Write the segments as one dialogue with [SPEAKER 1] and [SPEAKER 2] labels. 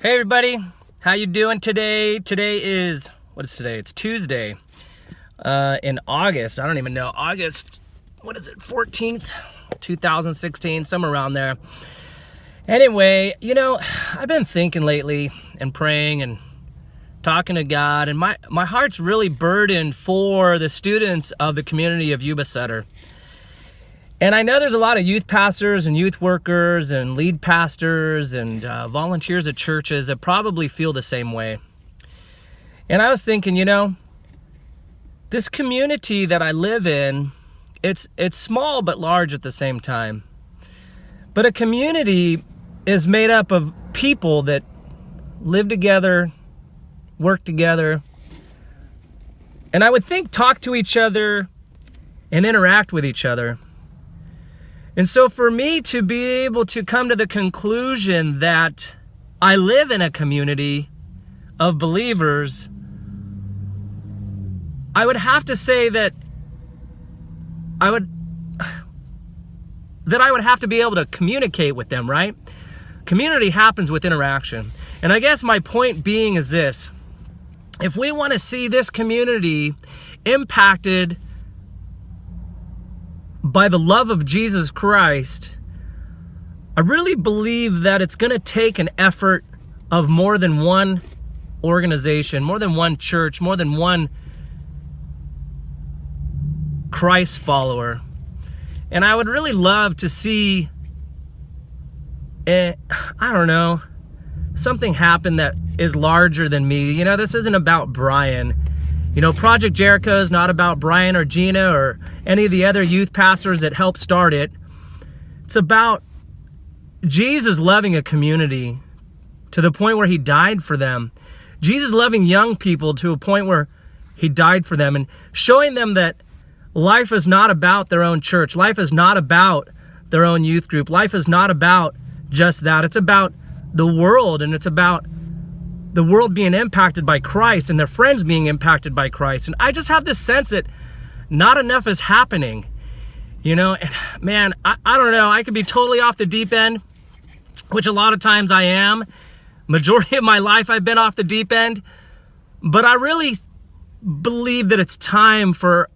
[SPEAKER 1] Hey everybody, how you doing today? What is today? It's Tuesday in August. I don't even know. August, 14th, 2016, somewhere around there. Anyway, I've been thinking lately and praying and talking to God, and my heart's really burdened for the students of the community of Yuba Sutter. And I know there's a lot of youth pastors and youth workers and lead pastors and volunteers at churches that probably feel the same way. And I was thinking, this community that I live in, it's small but large at the same time. But a community is made up of people that live together, work together, and I would think talk to each other and interact with each other. And so for me to be able to come to the conclusion that I live in a community of believers, I would have to say that I would have to be able to communicate with them, right? Community happens with interaction. And I guess my point being is this: if we want to see this community impacted by the love of Jesus Christ, I really believe that it's going to take an effort of more than one organization, more than one church, more than one Christ follower. And I would really love to see, something happen that is larger than me. This isn't about Brian. Project Jericho is not about Brian or Gina or any of the other youth pastors that helped start it. It's about Jesus loving a community to the point where he died for them. Jesus loving young people to a point where he died for them and showing them that life is not about their own church. Life is not about their own youth group. Life is not about just that. It's about the world, and it's about the world being impacted by Christ and their friends being impacted by Christ. And I just have this sense that not enough is happening, and man, I don't know. I could be totally off the deep end, which a lot of times I am. Majority of my life I've been off the deep end, but I really believe that it's time for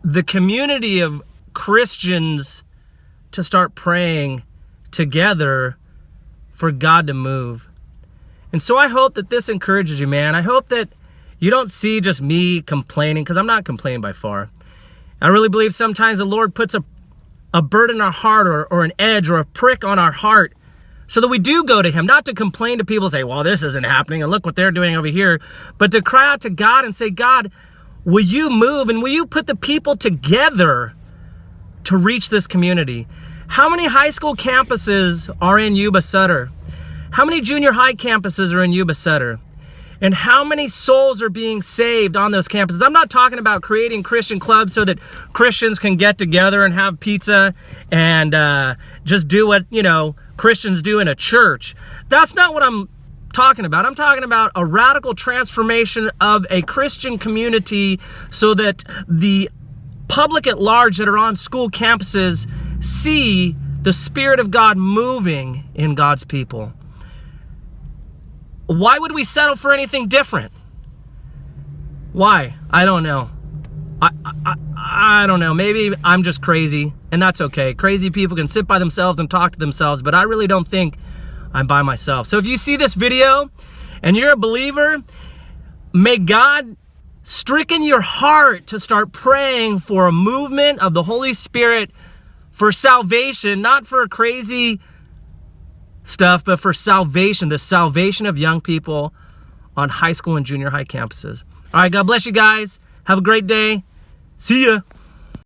[SPEAKER 1] the community of Christians to start praying together for God to move. And so I hope that this encourages you, man. I hope that you don't see just me complaining, because I'm not complaining by far. I really believe sometimes the Lord puts a burden in our heart or an edge or a prick on our heart so that we do go to him, not to complain to people and say, well, this isn't happening and look what they're doing over here, but to cry out to God and say, God, will you move and will you put the people together to reach this community? How many high school campuses are in Yuba Sutter? How many junior high campuses are in Yuba Sutter? And how many souls are being saved on those campuses? I'm not talking about creating Christian clubs so that Christians can get together and have pizza and just do what, Christians do in a church. That's not what I'm talking about. I'm talking about a radical transformation of a Christian community so that the public at large that are on school campuses see the Spirit of God moving in God's people. Why would we settle for anything different? Why? I don't know. I don't know. Maybe I'm just crazy, and that's okay. Crazy people can sit by themselves and talk to themselves, but I really don't think I'm by myself. So if you see this video and you're a believer, may God stricken your heart to start praying for a movement of the Holy Spirit for salvation, not for crazy stuff, but for salvation, the salvation of young people on high school and junior high campuses. All right, God bless you guys. Have a great day. See ya.